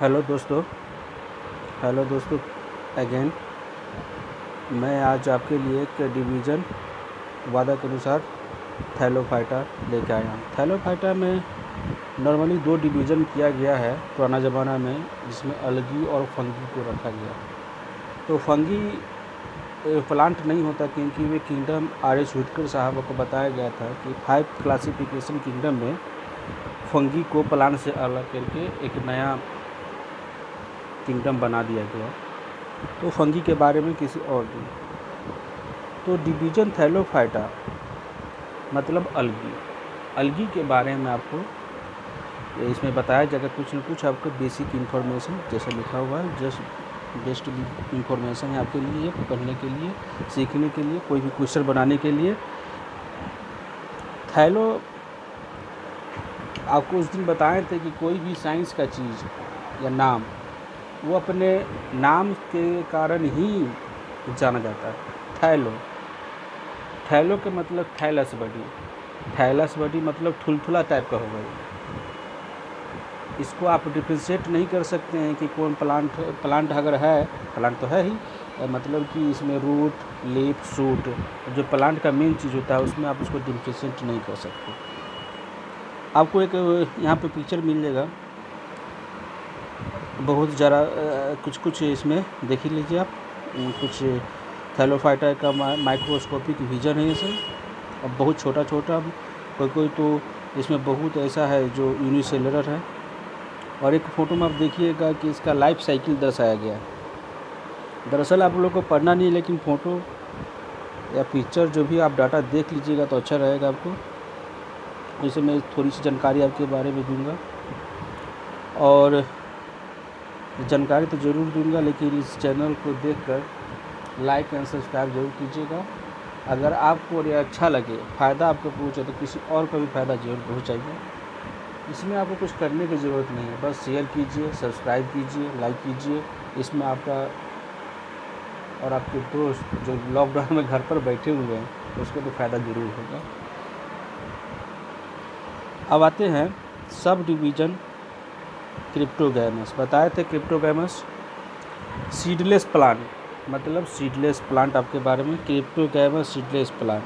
Hello दोस्तों again मैं आज आपके लिए एक डिवीज़न वादा के अनुसार थैलोफाइटा लेके आया हूँ। थैलोफाइटा में नॉर्मली 2 डिवीज़न किया गया है पुराना ज़माना में, जिसमें अलगी और फंगी को रखा गया। तो फंगी प्लांट नहीं होता, क्योंकि वे किंगडम R.H. व्हिटेकर साहब को बताया गया था कि 5 क्लासिफिकेशन किंगडम में फंगी को प्लांट से अलग करके एक नया किंगडम बना दिया गया। तो फंगी के बारे में किसी और दिन। तो डिवीज़न थैलोफाइटा मतलब अलगी के बारे में आपको इसमें बताया जाएगा। कुछ न कुछ आपको बेसिक इन्फॉर्मेशन जैसे लिखा हुआ है, जस्ट बेस्ट इन्फॉर्मेशन है आपके लिए, पढ़ने के लिए, सीखने के लिए, कोई भी क्वेश्चन बनाने के लिए। थैलो आपको उस दिन बताए थे कि कोई भी साइंस का चीज़ या नाम वो अपने नाम के कारण ही जाना जाता है। थैलो के मतलब थैलस बॉडी मतलब थुलथुला टाइप का होगा। इसको आप डिफ्रेंशिएट नहीं कर सकते हैं कि कौन प्लांट अगर है, प्लांट तो है ही, मतलब कि इसमें रूट, लीफ, शूट, जो प्लांट का मेन चीज़ होता है उसमें आप उसको डिफ्रेंशिएट नहीं कर सकते। आपको एक यहाँ पे पिक्चर मिल जाएगा, बहुत ज़रा कुछ इसमें देख ही लीजिए आप। कुछ थैलोफाइटा का माइक्रोस्कोपिक विजन है ये सब, और बहुत छोटा कोई तो इसमें बहुत ऐसा है जो यूनिसेलुलर है। और एक फ़ोटो में आप देखिएगा कि इसका लाइफ साइकिल दर्शाया गया है। दरअसल आप लोग को पढ़ना नहीं है, लेकिन फ़ोटो या पिक्चर जो भी आप डाटा देख लीजिएगा तो अच्छा रहेगा आपको। वैसे मैं थोड़ी सी जानकारी आपके बारे में दूंगा, और जानकारी तो ज़रूर दूंगा, लेकिन इस चैनल को देखकर लाइक एंड सब्सक्राइब जरूर कीजिएगा। अगर आपको ये अच्छा लगे, फ़ायदा आपको पहुँचे, तो किसी और को भी फ़ायदा जरूर पहुँचाइए। इसमें आपको कुछ करने की ज़रूरत नहीं है, बस शेयर कीजिए, सब्सक्राइब कीजिए, लाइक कीजिए। इसमें आपका और आपके दोस्त जो लॉकडाउन में घर पर बैठे हुए हैं उसको तो फ़ायदा ज़रूर होगा। अब आते हैं सब डिवीज़न क्रिप्टोगैमस। बताए थे क्रिप्टोगैमस सीडलेस प्लांट, मतलब सीडलेस प्लांट आपके बारे में, क्रिप्टोगैमस सीडलेस प्लांट।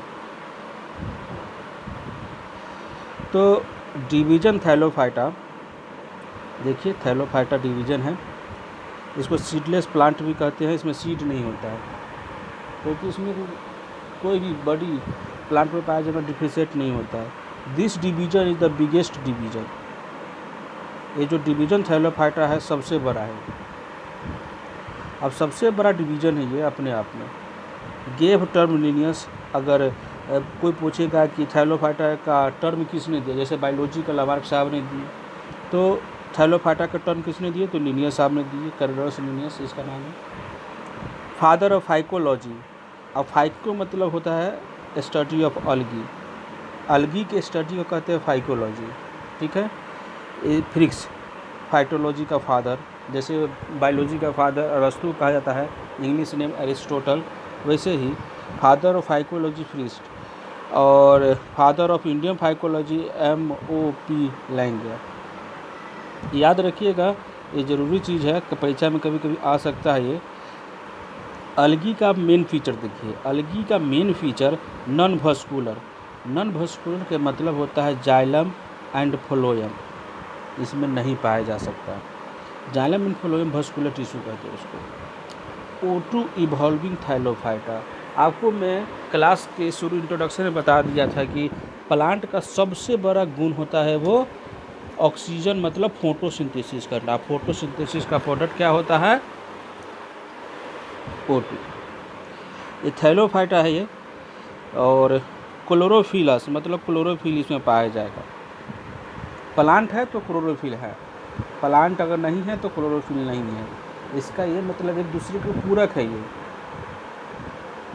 तो डिवीज़न थैलोफाइटा, देखिए थैलोफाइटा डिवीज़न है। इसको सीडलेस प्लांट भी कहते हैं, इसमें सीड नहीं होता है, क्योंकि इसमें कोई भी बड़ी प्लांट में पाया जाना डिफ्रेंशिएट नहीं होता है। This division is the biggest division. ये जो डिवीज़न थैलोफाइटा है सबसे बड़ा है। अब सबसे बड़ा डिवीज़न है ये अपने आप में। गेव टर्म लीनियस, अगर कोई पूछेगा कि थैलोफाइटा का टर्म किसने दिया, जैसे बायोलॉजी का लामार्क साहब ने दिए, तो थैलोफाइटा का टर्म किसने दिए, तो लिनियस साहब ने दिए, कैरोलस लिनियस इसका नाम है। Father of phycology. अब फाइको मतलब होता है स्टडी ऑफ अलगी के स्टडी को कहते हैं फाइकोलॉजी, ठीक है। फ्रिक्स फाइटोलॉजी का फादर, जैसे बायोलॉजी का फादर अरस्तु कहा जाता है, इंग्लिश नेम एरिस्टोटल, वैसे ही फादर ऑफ फाइकोलॉजी फ्रिक्स, और father of Indian phycology M.O.P. लैंग। याद रखिएगा, ये ज़रूरी चीज़ है, परीक्षा में कभी कभी आ सकता है ये। अलगी का मेन फीचर देखिए, अलगी का मेन फीचर नॉन भस्कुलर के मतलब होता है जाइलम एंड फ्लोएम, इसमें नहीं पाया जा सकता। Xylem and phloem vascular tissue कहते हैं उसको। ऑटो इवॉल्विंग थैलोफाइटा, आपको मैं क्लास के शुरू इंट्रोडक्शन में बता दिया था कि प्लांट का सबसे बड़ा गुण होता है वो ऑक्सीजन, मतलब फोटोसिंथेसिस करना। फोटोसिंथेसिस का प्रोडक्ट क्या होता है, O2। ये थैलोफाइटा है ये। और क्लोरोफिलस मतलब क्लोरोफिल इसमें पाया जाएगा। प्लांट है तो क्लोरोफिल है, प्लांट अगर नहीं है तो क्लोरोफिल नहीं है। इसका ये मतलब एक दूसरे के पूरक है ये।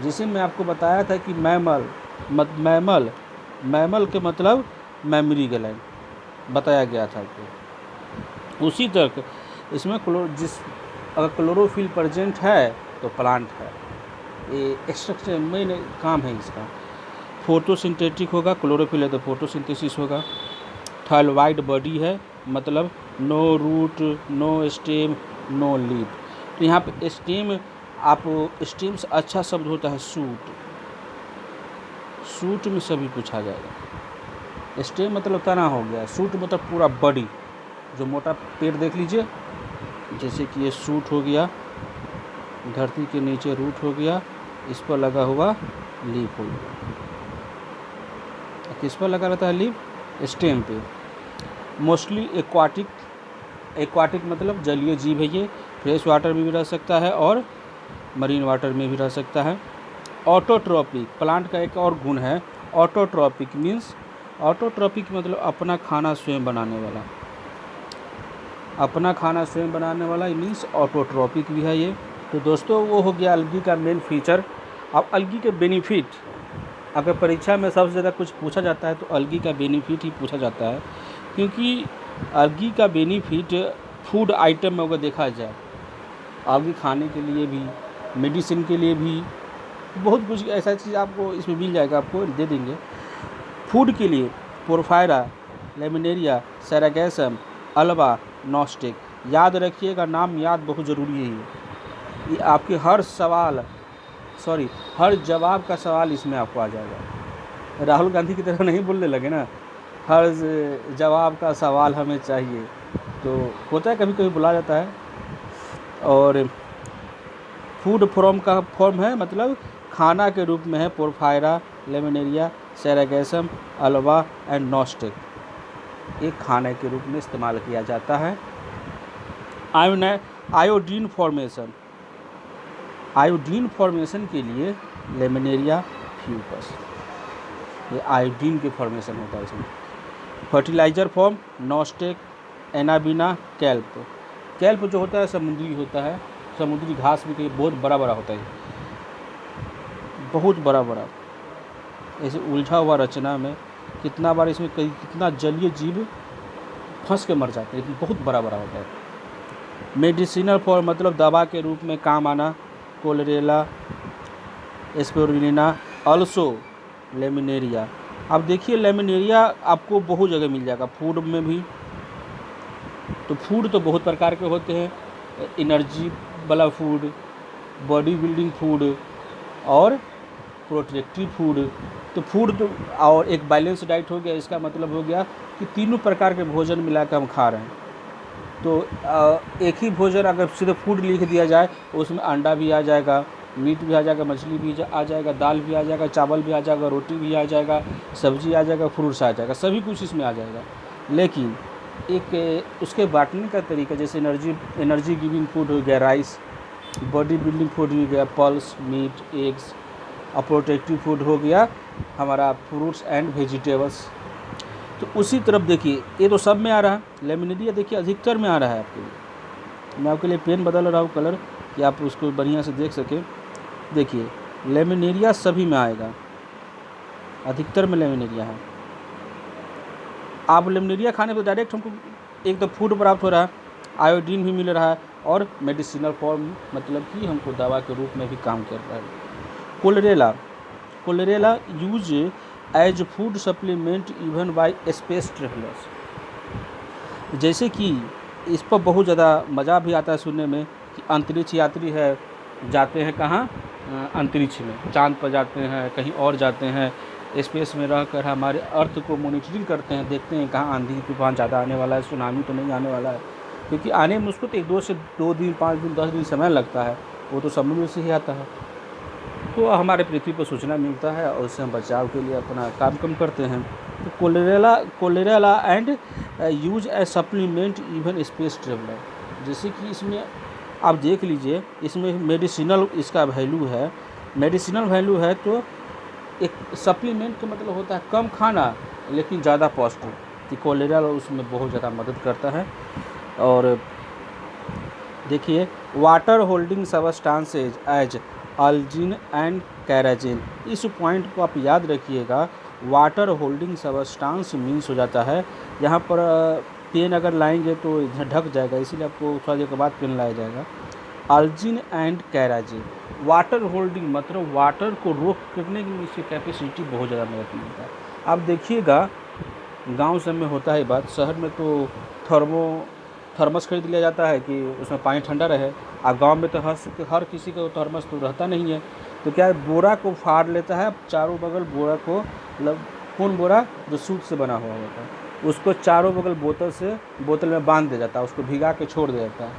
जिसे मैं आपको बताया था कि मैमल के मतलब मेमोरी ग्लैंड बताया गया था आपको। उसी तरह इसमें अगर क्लोरोफिल प्रेजेंट है तो प्लांट है। ये स्ट्रक्चर मेन काम है इसका। फोटोसिंथेटिक होगा, क्लोरोफिल है तो फोटोसिंथेसिस होगा। थाइलॉइड बॉडी है, मतलब no root, no stem, no leaf. तो यहाँ पे स्टेम, आप स्टेम से अच्छा शब्द होता है सूट। सूट में सभी पूछा जाएगा। स्टेम मतलब तना हो गया, सूट मतलब पूरा बॉडी, जो मोटा पेड़ देख लीजिए, जैसे कि ये सूट हो गया, धरती के नीचे रूट हो गया, इस पर लगा हुआ लीफ हो गया। किस पर लगा रहता है लीफ? स्टेम पे। मोस्टली एक्वाटिक मतलब जलीय जीव है ये, फ्रेश वाटर में भी रह सकता है और मरीन वाटर में भी रह सकता है। ऑटोट्रॉपिक, प्लांट का एक और गुण है ऑटोट्रॉपिक मीन्स, ऑटोट्रॉपिक मतलब अपना खाना स्वयं बनाने वाला, अपना खाना स्वयं बनाने वाला मीन्स ऑटोट्रॉपिक भी है ये। तो दोस्तों वो हो गया अलगी का मेन फीचर। अब अलगी के बेनिफिट, अगर परीक्षा में सबसे ज़्यादा कुछ पूछा जाता है तो अलगी का बेनिफिट ही पूछा जाता है, क्योंकि अलगी का बेनिफिट फूड आइटम में अगर देखा जाए, अलगी खाने के लिए भी, मेडिसिन के लिए भी, बहुत कुछ ऐसा चीज़ आपको इसमें मिल जाएगा, आपको दे देंगे। फूड के लिए porphyra, Laminaria, Sargassum, Alva, gnostic. याद रखिएगा, नाम याद बहुत ज़रूरी है ये आपके हर जवाब का सवाल इसमें आपको आ जाएगा। राहुल गांधी की तरह नहीं बोलने लगे ना, हर जवाब का सवाल हमें चाहिए, तो होता है कभी कभी बुला जाता है। और फूड फॉर्म है मतलब खाना के रूप में है Porphyra, Laminaria, Sargassum, Ulva and Nostoc, एक खाने के रूप में इस्तेमाल किया जाता है। आयोडीन फॉर्मेशन के लिए लेमिनेरिया फ्यूकस, ये आयोडीन के फॉर्मेशन होता है इसमें। Fertiliser form Nostoc, Anabaena, kelp जो होता है समुद्री होता है, समुद्री घास भी कहीं बहुत बड़ा होता है, बहुत बड़ा, ऐसे उलझा हुआ रचना में कितना बार इसमें कितना जलीय जीव फंस के मर जाते हैं, लेकिन बहुत बड़ा होता है। मेडिसिनल फॉर्म मतलब दवा के रूप में काम आना, कोलेरेला, स्पिरुलिना, अल्सो लेमिनेरिया। अब देखिए लेमिनेरिया आपको बहुत जगह मिल जाएगा, फूड में भी। तो फूड तो बहुत प्रकार के होते हैं, एनर्जी वाला फूड, बॉडी बिल्डिंग फूड और प्रोटेक्टिव फूड। तो फूड तो और एक बैलेंस डाइट हो गया, इसका मतलब हो गया कि तीनों प्रकार के भोजन मिला कर हम खा रहे हैं। तो एक ही भोजन अगर सिर्फ फूड लिख दिया जाए, उसमें अंडा भी आ जाएगा, मीट भी आ जाएगा, मछली भी आ जाएगा, दाल भी आ जाएगा, चावल भी आ जाएगा, रोटी भी आ जाएगा, सब्जी आ जाएगा, फ्रूट्स आ जाएगा, सभी कुछ इसमें आ जाएगा। लेकिन एक उसके बांटने का तरीका, जैसे एनर्जी गिविंग फूड हो गया राइस, बॉडी बिल्डिंग फूड हो गया पल्स, मीट, एग्स, और प्रोटेक्टिव फूड हो गया हमारा फ्रूट्स एंड वेजिटेबल्स। तो उसी तरफ देखिए, ये तो सब में आ रहा है, लेमिनेरिया देखिए अधिकतर में आ रहा है आपके लिए। मैं आपके लिए पेन बदल रहा हूँ कलर कि आप उसको बढ़िया से देख सकें। देखिए लेमिनेरिया सभी में आएगा, अधिकतर में लेमिनेरिया है। आप लेमिनेरिया खाने पर डायरेक्ट हमको एक तो फूड प्राप्त हो रहा है, आयोडीन भी मिल रहा है, और मेडिसिनल फॉर्म मतलब कि हमको दवा के रूप में भी काम कर रहा है। Chlorella use as food supplement even by space travellers. जैसे कि इस पर बहुत ज़्यादा मज़ा भी आता है सुनने में कि अंतरिक्ष यात्री है, जाते हैं कहाँ, अंतरिक्ष में, चांद पर जाते हैं, कहीं और जाते हैं, स्पेस में रहकर हमारे अर्थ को मॉनिटरिंग करते हैं, देखते हैं कहाँ आंधी तूफान ज़्यादा आने वाला है, सुनामी तो नहीं आने वाला है, क्योंकि आने में उसको तो 2 दिन 5 दिन 10 दिन समय लगता है, वो तो समुद्र से ही आता है। तो हमारे पृथ्वी पर सूचना मिलता है और उससे हम बचाव के लिए अपना काम करते हैं। तो Chlorella and use as supplement even space traveller. जैसे कि इसमें आप देख लीजिए, इसमें मेडिसिनल इसका वैल्यू है, तो एक सप्लीमेंट का मतलब होता है कम खाना लेकिन ज़्यादा पौष्टिक, तो कोलेरेला उसमें बहुत ज़्यादा मदद करता है। और देखिए water holding substances as algin and carrageenan, इस पॉइंट को आप याद रखिएगा। वाटर होल्डिंग सबस्टांस मीन्स हो जाता है, यहाँ पर पेन अगर लाएंगे तो ढक जाएगा, इसीलिए आपको थोड़ा देर के बाद पेन लाया जाएगा। अल्जिन एंड कैराजिन, वाटर होल्डिंग मतलब वाटर को रोक करने की इसकी कैपेसिटी बहुत ज़्यादा मदद मिलता है। आप देखिएगा गांव सब में होता है बात, शहर में तो थर्मस खरीद लिया जाता है कि उसमें पानी ठंडा रहे। अब गाँव में तो हर किसी का थर्मस तो रहता नहीं है, तो क्या है, बोरा को फाड़ लेता है चारों बगल, बोरा को मतलब कौन बोरा जो सूत से बना हुआ होता है उसको चारों बगल बोतल में बांध दिया जाता है, उसको भिगा के छोड़ दिया जाता है।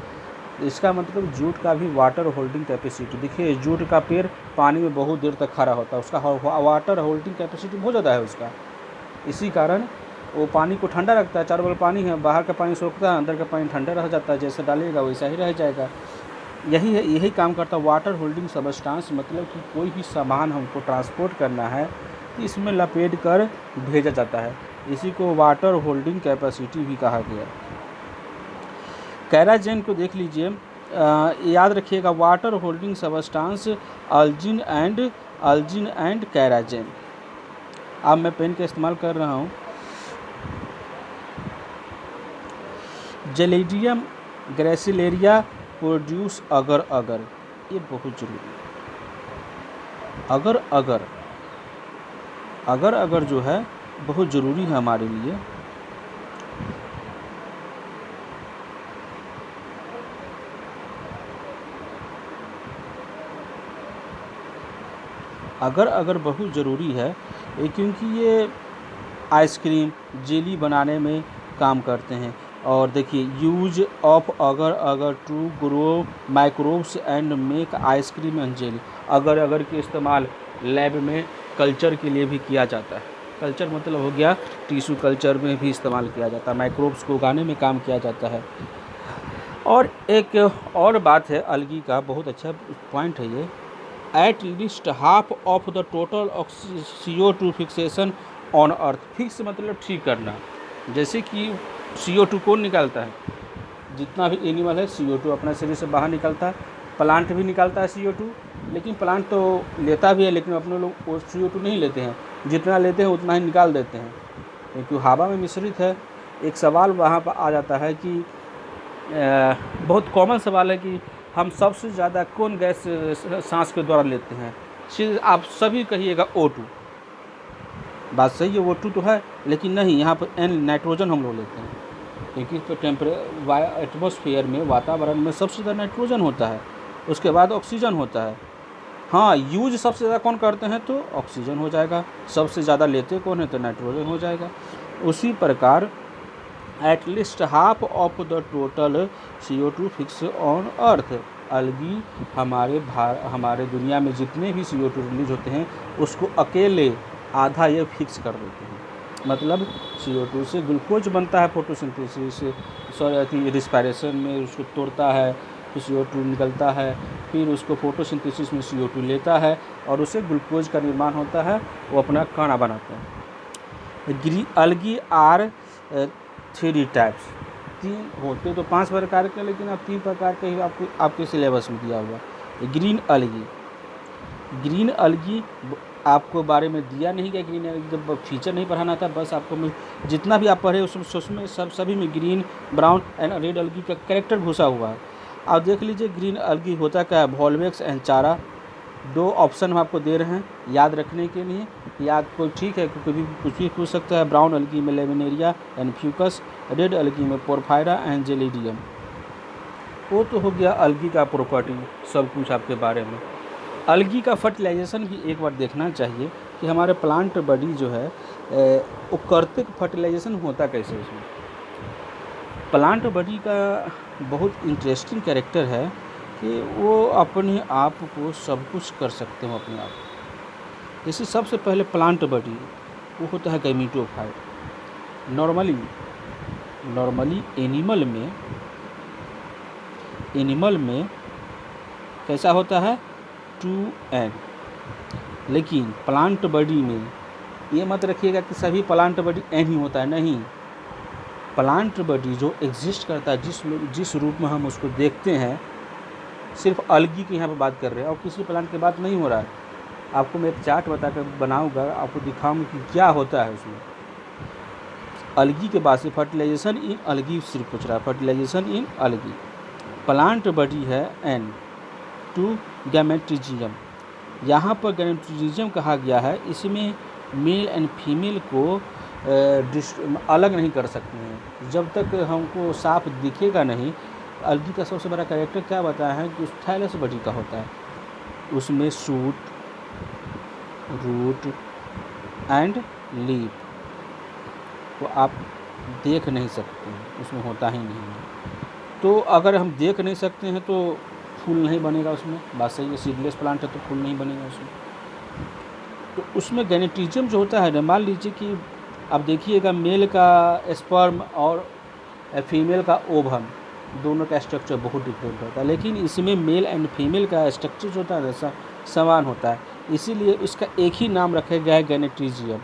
इसका मतलब जूट का भी वाटर होल्डिंग कैपेसिटी, देखिए जूट का पेड़ पानी में बहुत देर तक खड़ा होता है, उसका वाटर होल्डिंग कैपेसिटी बहुत ज़्यादा है उसका। इसी कारण वो पानी को ठंडा रखता है, चारों बगल पानी है, बाहर का पानी सोखता है, अंदर का पानी ठंडा रह जाता है, जैसे डालिएगा वैसा ही रह जाएगा। यही काम करता है वाटर होल्डिंग सबस्टांस। मतलब कि कोई भी सामान हमको ट्रांसपोर्ट करना है तो इसमें लपेट कर भेजा जाता है, इसी को वाटर होल्डिंग कैपेसिटी भी कहा गया। कैराजेन को देख लीजिए, याद रखिएगा वाटर होल्डिंग सबस्टांस अल्जिन एंड कैराजेन। अब मैं पेन का इस्तेमाल कर रहा हूँ। जेलिडियम ग्रेसिलेरिया प्रोड्यूस अगर ये बहुत जरूरी है। अगर जो है बहुत ज़रूरी है हमारे लिए। अगर बहुत ज़रूरी है क्योंकि ये आइसक्रीम जेली बनाने में काम करते हैं। और देखिए use of agar to grow microbes and make ice cream and jelly. Agar के इस्तेमाल लैब में कल्चर के लिए भी किया जाता है। कल्चर मतलब हो गया टिश्यू कल्चर में भी इस्तेमाल किया जाता है, माइक्रोब्स को उगाने में काम किया जाता है। और एक और बात है अलगी का, बहुत अच्छा पॉइंट है ये, eight least half of the total CO2 fixation on earth. Fix मतलब ठीक करना, जैसे कि CO2 कौन निकालता है, जितना भी एनिमल है CO2 अपना शरीर से बाहर निकालता है, प्लांट भी निकालता है CO2, लेकिन प्लांट तो लेता भी है, लेकिन अपने लोग वो CO2 नहीं लेते हैं, जितना लेते हैं उतना ही निकाल देते हैं क्योंकि हवा में मिश्रित है। एक सवाल वहाँ पर आ जाता है कि बहुत कॉमन सवाल है कि हम सबसे ज़्यादा कौन गैस सांस के द्वारा लेते हैं, सिर्फ आप सभी कहिएगा O2। बात सही है, O2 तो है, लेकिन नहीं, यहाँ पर नाइट्रोजन हम लोग लेते हैं क्योंकि तो एटमॉस्फेयर में, वातावरण में सबसे ज़्यादा नाइट्रोजन होता है, उसके बाद ऑक्सीजन होता है। हाँ, यूज सबसे ज़्यादा कौन करते हैं तो ऑक्सीजन हो जाएगा, सबसे ज़्यादा लेते कौन है तो नाइट्रोजन हो जाएगा। उसी प्रकार at least half of the total CO2 fix on earth. Algae हमारे दुनिया में जितने भी CO2 रिलीज होते हैं उसको अकेले आधा ये फिक्स कर देते हैं। मतलब CO2 से ग्लूकोज बनता है फोटोसिंथेसिस, रिस्पायरेशन में उसको तोड़ता है, फिर CO2 निकलता है, फिर उसको फोटोसिंथेसिस में CO2 लेता है और उससे ग्लूकोज का निर्माण होता है, वो अपना खाना बनाता है। अलगी आर 3 टाइप्स, 3 होते तो 5 प्रकार के, लेकिन अब 3 प्रकार के ही आपके सिलेबस में दिया हुआ। ग्रीन अलगी आपको बारे में दिया नहीं गया, ग्रीन अलगी जब फीचर नहीं पढ़ाना था, बस आपको जितना भी आप पढ़े उसमें सभी में ग्रीन, ब्राउन एंड रेड अलगी का कैरेक्टर घुसा हुआ है। आप देख लीजिए ग्रीन अलगी होता क्या है, वॉल्वेक्स एंड चारा। 2 ऑप्शन हम आपको दे रहे हैं याद रखने के लिए, याद कोई ठीक है कभी कुछ भी पूछ सकता है। ब्राउन अलगी में लेमिनेरिया एंड फ्यूकस, रेड अलगी में पोरफायरा एंड जेलिडियम। वो तो हो गया अलगी का प्रॉपर्टी, सब कुछ आपके बारे में। अलगी का फर्टिलाइजेशन भी एक बार देखना चाहिए कि हमारे प्लांट बॉडी जो है वो करते फर्टिलाइजेशन होता कैसे। उसमें प्लांट बॉडी का बहुत इंटरेस्टिंग कैरेक्टर है कि वो अपने आप को सब कुछ कर सकते हो अपने आप। जैसे सबसे पहले प्लांट बॉडी वो होता है गैमीटोफाइट। नॉर्मली एनिमल में कैसा होता है 2n, लेकिन प्लांट बॉडी में ये मत रखिएगा कि सभी प्लांट बॉडी n ही होता है, नहीं। प्लांट बॉडी जो एग्जिस्ट करता है, जिस रूप में हम उसको देखते हैं, सिर्फ अलगी की यहाँ पर बात कर रहे हैं और किसी प्लांट की बात नहीं हो रहा है। आपको मैं एक चार्ट बता कर बनाऊँगा, आपको दिखाऊँगा कि क्या होता है उसमें। अलगी के बाद से फर्टिलाइजेशन इन अलगी सिर्फ पूछ रहा है, फर्टिलाइजेशन इन अलगी। प्लांट बॉडी है n, 2 गैमेट्रिज्म। यहाँ पर गैमेट्रिज्म कहा गया है, इसमें मेल एंड फीमेल को अलग नहीं कर सकते हैं जब तक हमको साफ दिखेगा नहीं। अलगी का सबसे बड़ा कैरेक्टर क्या बताया है कि उस थैलस बॉडी का होता है, उसमें शूट, रूट एंड लीफ को आप देख नहीं सकते हैं, उसमें होता ही नहीं है। तो अगर हम देख नहीं सकते हैं तो फूल नहीं बनेगा उसमें, बात सही है। सीडलेस प्लांट है तो फूल नहीं बनेगा उसमें। तो उसमें गेनेटिज्म जो होता है ना, मान लीजिए कि अब देखिएगा मेल का स्पर्म और फीमेल का ओवम दोनों का स्ट्रक्चर बहुत डिफरेंट होता है, लेकिन इसमें मेल एंड फीमेल का स्ट्रक्चर जो होता है वैसा समान होता है, इसीलिए इसका एक ही नाम रखा गया है गेनेटिज्म।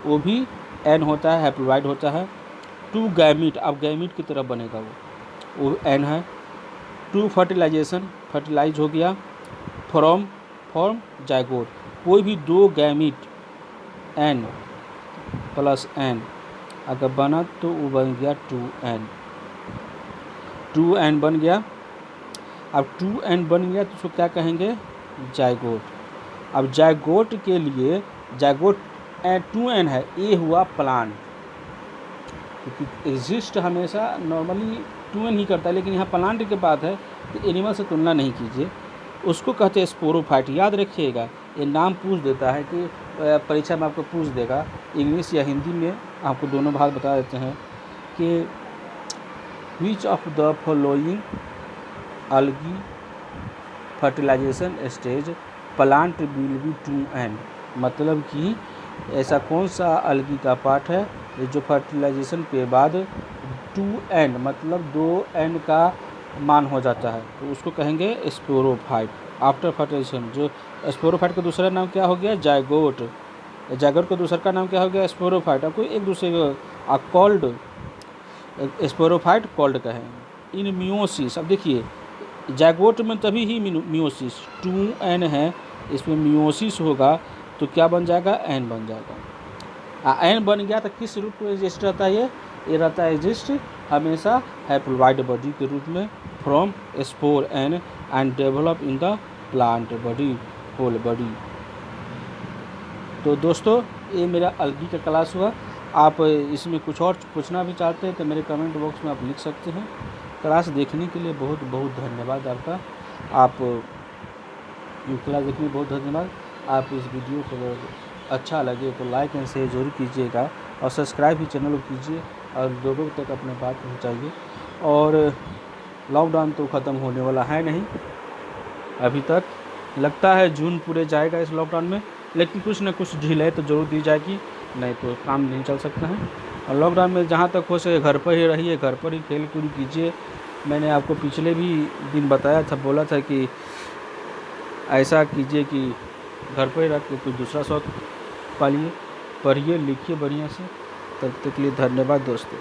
वो भी एन होता है, हैप्लॉइड होता है। 2 गैमीट, अब गैमीट की तरफ बनेगा वो एन है। 2 फर्टिलाइजेशन, फर्टिलाइज हो गया, फॉर्म जाइगोट, कोई भी 2 गैमीट एन प्लस एन अगर बना तो वो बन गया 2n। 2n बन गया। अब 2n बन गया तो उसको क्या कहेंगे, जाइगोट। अब जाइगोट के लिए जाइगोट 2n है, ये हुआ प्लांट, क्योंकि एग्जिस्ट हमेशा नॉर्मली 2n ही करता है, लेकिन यहाँ प्लांट के बात है तो एनिमल से तुलना नहीं कीजिए। उसको कहते हैं स्पोरोफाइट। याद रखिएगा, ये नाम पूछ देता है कि परीक्षा में आपको पूछ देगा इंग्लिश या हिंदी में, आपको दोनों भाग बता देते हैं कि which of the following algae fertilization stage plant will be 2n, मतलब कि ऐसा कौन सा अलगी का पार्ट है जो फर्टिलाइजेशन के बाद 2n मतलब 2n का मान हो जाता है, तो उसको कहेंगे स्पोरोफाइट। आफ्टर फर्टिलाइजेशन, जो स्पोरोफाइट का दूसरा नाम क्या हो गया, जाइगोट। जाइगोट का दूसरा का नाम क्या हो गया, स्पोरोफाइट। आपको एक दूसरे को कॉल्ड स्पोरोफाइट कॉल्ड कहेंगे। इन मियोसिस, अब देखिए जाइगोट में तभी ही मियोसिस 2n है, इसमें मियोसिस होगा तो क्या बन जाएगा, n बन जाएगा। n बन गया तो किस रूप में एग्जिस्ट रहता है, ये रहता है एग्जिस्ट हमेशा हैप्लॉइड बॉडी के रूप में, from spore n and develop in the plant body, whole body. तो दोस्तों ये मेरा अलगी का क्लास हुआ। आप इसमें कुछ और पूछना भी चाहते हैं तो मेरे कमेंट बॉक्स में आप लिख सकते हैं। क्लास देखने के लिए बहुत बहुत धन्यवाद आपका। आप क्लास देखने में बहुत धन्यवाद। आप इस वीडियो को अच्छा लगे तो लाइक एंड शेयर जरूर कीजिएगा और सब्सक्राइब भी चैनल को कीजिए और लोगों तक अपने बात पहुंचाइए। और लॉकडाउन तो ख़त्म होने वाला है नहीं अभी तक, लगता है जून पूरे जाएगा इस लॉकडाउन में, लेकिन कुछ ना कुछ ढीलाई तो ज़रूर दी जाएगी, नहीं तो काम नहीं चल सकता है। और लॉकडाउन में जहाँ तक हो सके घर पर ही रहिए, घर पर ही खेल कूद कीजिए। मैंने आपको पिछले भी दिन बताया था, बोला था कि ऐसा कीजिए कि घर पर ही रख के कोई दूसरा शौक पालिए, पढ़िए लिखिए बढ़िया से। तब तक के लिए धन्यवाद दोस्तों।